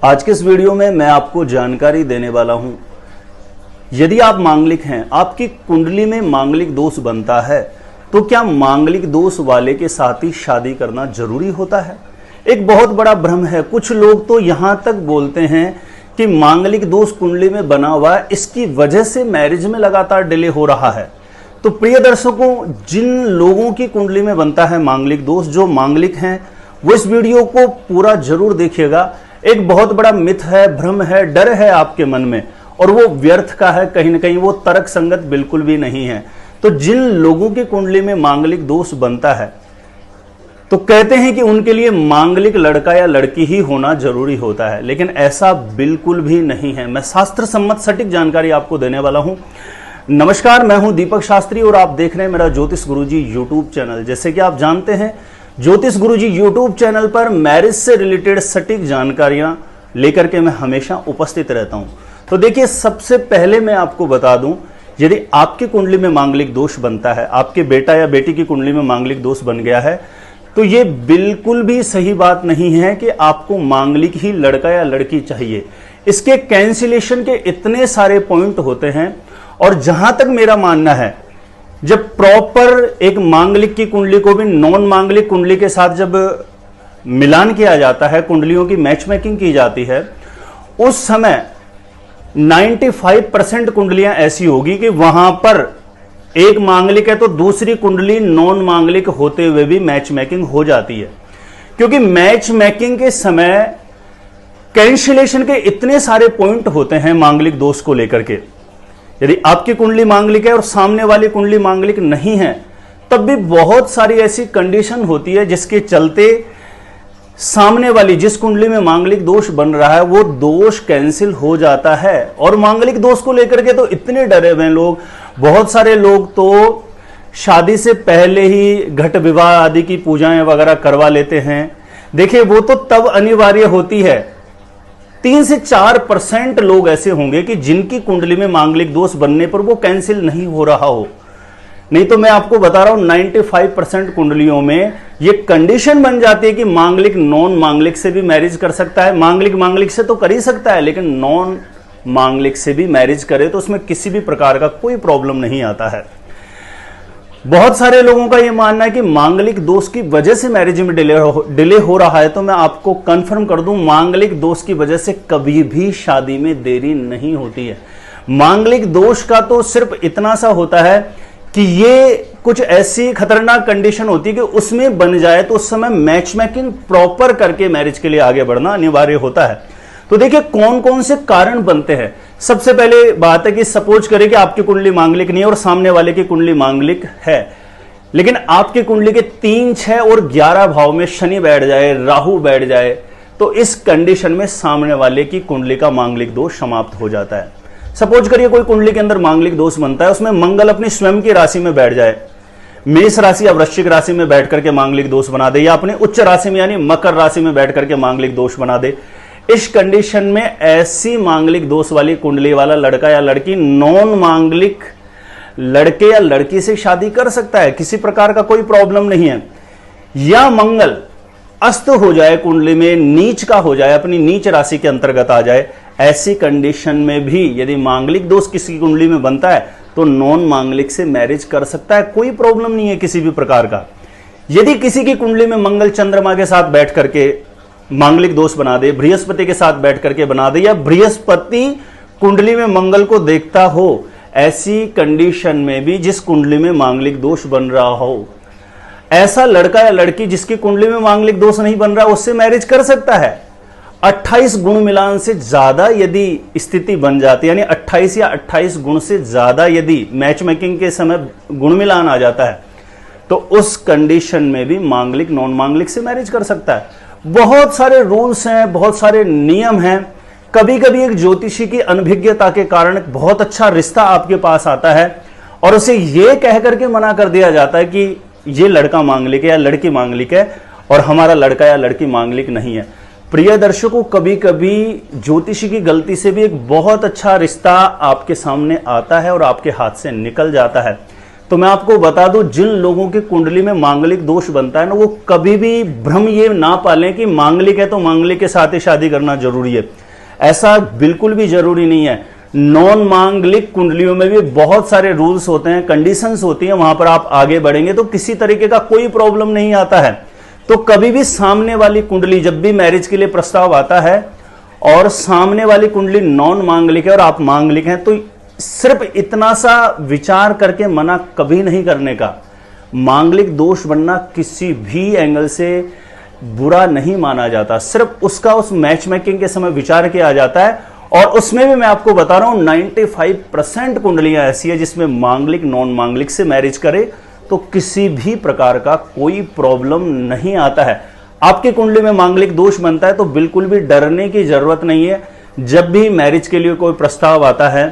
आज के इस वीडियो में मैं आपको जानकारी देने वाला हूं। यदि आप मांगलिक हैं, आपकी कुंडली में मांगलिक दोष बनता है, तो क्या मांगलिक दोष वाले के साथ ही शादी करना जरूरी होता है? एक बहुत बड़ा भ्रम है। कुछ लोग तो यहां तक बोलते हैं कि मांगलिक दोष कुंडली में बना हुआ है, इसकी वजह से मैरिज में लगातार डिले हो रहा है। तो प्रिय दर्शकों, जिन लोगों की कुंडली में बनता है मांगलिक दोष, जो मांगलिक हैं, वो इस वीडियो को पूरा जरूर देखिएगा। एक बहुत बड़ा मिथ है, भ्रम है, डर है आपके मन में, और वो व्यर्थ का है, कहीं ना कहीं वो तर्क संगत बिल्कुल भी नहीं है। तो जिन लोगों की कुंडली में मांगलिक दोष बनता है, तो कहते हैं कि उनके लिए मांगलिक लड़का या लड़की ही होना जरूरी होता है, लेकिन ऐसा बिल्कुल भी नहीं है। मैं शास्त्र सम्मत सटीक जानकारी आपको देने वाला हूं। नमस्कार, मैं हूं दीपक शास्त्री और आप देख रहे हैं मेरा ज्योतिष गुरुजी यूट्यूब चैनल। जैसे कि आप जानते हैं, ज्योतिष गुरुजी यूट्यूब चैनल पर मैरिज से रिलेटेड सटीक जानकारियां लेकर के मैं हमेशा उपस्थित रहता हूं। तो देखिए, सबसे पहले मैं आपको बता दूं, यदि आपकी कुंडली में मांगलिक दोष बनता है, आपके बेटा या बेटी की कुंडली में मांगलिक दोष बन गया है, तो ये बिल्कुल भी सही बात नहीं है कि आपको मांगलिक ही लड़का या लड़की चाहिए। इसके कैंसिलेशन के इतने सारे पॉइंट होते हैं, और जहां तक मेरा मानना है, जब प्रॉपर एक मांगलिक की कुंडली को भी नॉन मांगलिक कुंडली के साथ जब मिलान किया जाता है, कुंडलियों की मैच मेकिंग की जाती है, उस समय 95% कुंडलियां ऐसी होगी कि वहां पर एक मांगलिक है तो दूसरी कुंडली नॉन मांगलिक होते हुए भी मैच मेकिंग हो जाती है। क्योंकि मैच मेकिंग के समय कैंसिलेशन के इतने सारे पॉइंट होते हैं मांगलिक दोष को लेकर के। यदि आपकी कुंडली मांगलिक है और सामने वाली कुंडली मांगलिक नहीं है, तब भी बहुत सारी ऐसी कंडीशन होती है जिसके चलते सामने वाली जिस कुंडली में मांगलिक दोष बन रहा है वो दोष कैंसिल हो जाता है। और मांगलिक दोष को लेकर के तो इतने डरे हुए लोग, बहुत सारे लोग तो शादी से पहले ही घट विवाह आदि की पूजाएं वगैरह करवा लेते हैं। देखिए, वो तो तब अनिवार्य होती है। 3 से 4% लोग ऐसे होंगे कि जिनकी कुंडली में मांगलिक दोष बनने पर वो कैंसिल नहीं हो रहा हो। नहीं तो मैं आपको बता रहा हूं, 95% कुंडलियों में ये कंडीशन बन जाती है कि मांगलिक नॉन मांगलिक से भी मैरिज कर सकता है। मांगलिक मांगलिक से तो कर ही सकता है, लेकिन नॉन मांगलिक से भी मैरिज करे तो उसमें किसी भी प्रकार का कोई प्रॉब्लम नहीं आता है। बहुत सारे लोगों का यह मानना है कि मांगलिक दोष की वजह से मैरिज में डिले हो रहा है। तो मैं आपको कंफर्म कर दूं, मांगलिक दोष की वजह से कभी भी शादी में देरी नहीं होती है। मांगलिक दोष का तो सिर्फ इतना सा होता है कि ये कुछ ऐसी खतरनाक कंडीशन होती है कि उसमें बन जाए तो उस समय मैच मेकिंग प्रॉपर करके मैरिज के लिए आगे बढ़ना अनिवार्य होता है। तो देखिए, कौन कौन से कारण बनते हैं। सबसे पहले बात है कि सपोज करें कि आपकी कुंडली मांगलिक नहीं है और सामने वाले की कुंडली मांगलिक है, लेकिन आपकी कुंडली के 3, 6 और 11 भाव में शनि बैठ जाए, राहु बैठ जाए, तो इस कंडीशन में सामने वाले की कुंडली का मांगलिक दोष समाप्त हो जाता है। सपोज करिए कोई कुंडली के अंदर मांगलिक दोष बनता है, उसमें मंगल अपनी स्वयं की राशि में बैठ जाए, मेष राशि या वृश्चिक राशि में बैठ करके मांगलिक दोष बना दे, या अपने उच्च राशि में यानी मकर राशि में बैठ करके मांगलिक दोष बना दे। इस कंडीशन में ऐसी मांगलिक दोष वाली कुंडली वाला लड़का या लड़की नॉन मांगलिक लड़के या लड़की से शादी कर सकता है, किसी प्रकार का कोई प्रॉब्लम नहीं है। या मंगल अस्त हो जाए, कुंडली में नीच का हो जाए, अपनी नीच राशि के अंतर्गत आ जाए, ऐसी कंडीशन में भी यदि मांगलिक दोष किसी कुंडली में बनता है तो नॉन मांगलिक से मैरिज कर सकता है, कोई प्रॉब्लम नहीं है किसी भी प्रकार का। यदि किसी की कुंडली में मंगल चंद्रमा के साथ बैठ करके मांगलिक दोष बना दे, बृहस्पति के साथ बैठ करके बना दे, या बृहस्पति कुंडली में मंगल को देखता हो, ऐसी कंडीशन में भी जिस कुंडली में मांगलिक दोष बन रहा हो, ऐसा लड़का या लड़की जिसकी कुंडली में मांगलिक दोष नहीं बन रहा, उससे मैरिज कर सकता है। 28 गुण मिलान से ज्यादा यदि स्थिति बन जाती है, यानी 28 या 28 गुण से ज्यादा यदि मैच मेकिंग के समय गुण मिलान आ जाता है, तो उस कंडीशन में भी मांगलिक नॉन मांगलिक से मैरिज कर सकता है। बहुत सारे रूल्स हैं, बहुत सारे नियम हैं। कभी कभी एक ज्योतिषी की अनभिज्ञता के कारण बहुत अच्छा रिश्ता आपके पास आता है और उसे यह कह करके मना कर दिया जाता है कि ये लड़का मांगलिक है या लड़की मांगलिक है और हमारा लड़का या लड़की मांगलिक नहीं है। प्रिय दर्शकों, कभी कभी ज्योतिषी की गलती से भी एक बहुत अच्छा रिश्ता आपके सामने आता है और आपके हाथ से निकल जाता है। तो मैं आपको बता दूं, जिन लोगों की कुंडली में मांगलिक दोष बनता है ना, वो कभी भी भ्रम ये ना पालें कि मांगलिक है तो मांगलिक के साथ ही शादी करना जरूरी है। ऐसा बिल्कुल भी जरूरी नहीं है। नॉन मांगलिक कुंडलियों में भी बहुत सारे रूल्स होते हैं, कंडीशंस होती हैं, वहां पर आप आगे बढ़ेंगे तो किसी तरीके का कोई प्रॉब्लम नहीं आता है। तो कभी भी सामने वाली कुंडली, जब भी मैरिज के लिए प्रस्ताव आता है और सामने वाली कुंडली नॉन मांगलिक है और आप मांगलिक हैं, तो सिर्फ इतना सा विचार करके मना कभी नहीं करने का। मांगलिक दोष बनना किसी भी एंगल से बुरा नहीं माना जाता, सिर्फ उसका उस मैच मेकिंग के समय विचार किया जाता है। और उसमें भी मैं आपको बता रहा हूं 95% कुंडलियां ऐसी है जिसमें मांगलिक नॉन मांगलिक से मैरिज करे तो किसी भी प्रकार का कोई प्रॉब्लम नहीं आता है। आपकी कुंडली में मांगलिक दोष बनता है तो बिल्कुल भी डरने की जरूरत नहीं है। जब भी मैरिज के लिए कोई प्रस्ताव आता है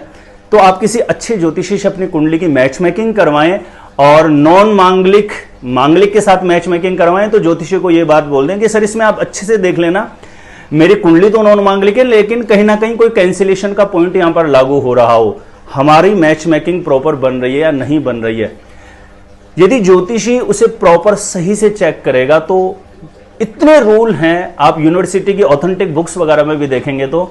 तो आप किसी अच्छे ज्योतिषी से अपनी कुंडली की मैच मेकिंग करवाएं और नॉन मांगलिक मांगलिक के साथ मैच मेकिंग करवाएं तो ज्योतिषी को यह बात बोल दें कि सर इसमें आप अच्छे से देख लेना, मेरी कुंडली तो नॉन मांगलिक है लेकिन कहीं ना कहीं कोई कैंसिलेशन का पॉइंट यहां पर लागू हो रहा हो, हमारी मैच मेकिंग प्रॉपर बन रही है या नहीं बन रही है। यदि ज्योतिषी उसे प्रॉपर सही से चेक करेगा तो इतने रूल हैं, आप यूनिवर्सिटी की ऑथेंटिक बुक्स वगैरह में भी देखेंगे तो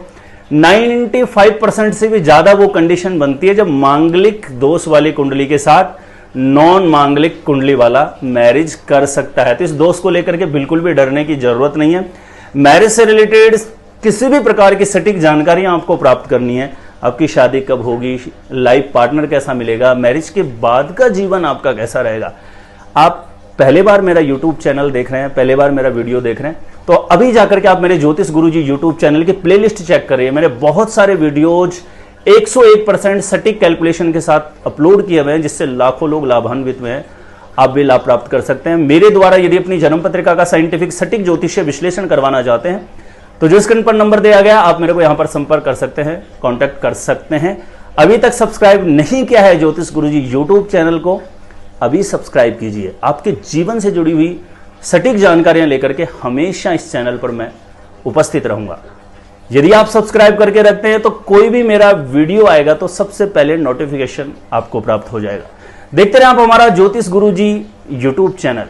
95% से भी ज्यादा वो कंडीशन बनती है जब मांगलिक दोष वाली कुंडली के साथ नॉन मांगलिक कुंडली वाला मैरिज कर सकता है। तो इस दोष को लेकर के बिल्कुल भी डरने की जरूरत नहीं है। मैरिज से रिलेटेड किसी भी प्रकार की सटीक जानकारियां आपको प्राप्त करनी है, आपकी शादी कब होगी, लाइफ पार्टनर कैसा मिलेगा, मैरिज के बाद का जीवन आपका कैसा रहेगा। आप पहले बार मेरा YouTube चैनल देख रहे हैं, पहले बार मेरा वीडियो देख रहे हैं, तो अभी जाकर के आप मेरे ज्योतिष गुरुजी YouTube चैनल की प्लेलिस्ट चेक करिए। मैंने बहुत सारे वीडियोज 101% सटीक कैलकुलेशन के साथ अपलोड किए हुए हैं जिससे लाखों लोग लाभान्वित हुए हैं। आप भी लाभ प्राप्त कर सकते हैं मेरे द्वारा। यदि अपनी जन्म पत्रिका का साइंटिफिक सटीक ज्योतिषीय विश्लेषण करवाना चाहते हैं तो जो स्क्रीन पर नंबर दिया गया आप मेरे को यहां पर संपर्क कर सकते हैं, कांटेक्ट कर सकते हैं। अभी तक सब्सक्राइब नहीं किया है ज्योतिष गुरुजी YouTube चैनल को, अभी सब्सक्राइब कीजिए। आपके जीवन से जुड़ी हुई सटीक जानकारियां लेकर के हमेशा इस चैनल पर मैं उपस्थित रहूंगा। यदि आप सब्सक्राइब करके रखते हैं तो कोई भी मेरा वीडियो आएगा तो सबसे पहले नोटिफिकेशन आपको प्राप्त हो जाएगा। देखते रहे आप हमारा ज्योतिष गुरुजी YouTube चैनल।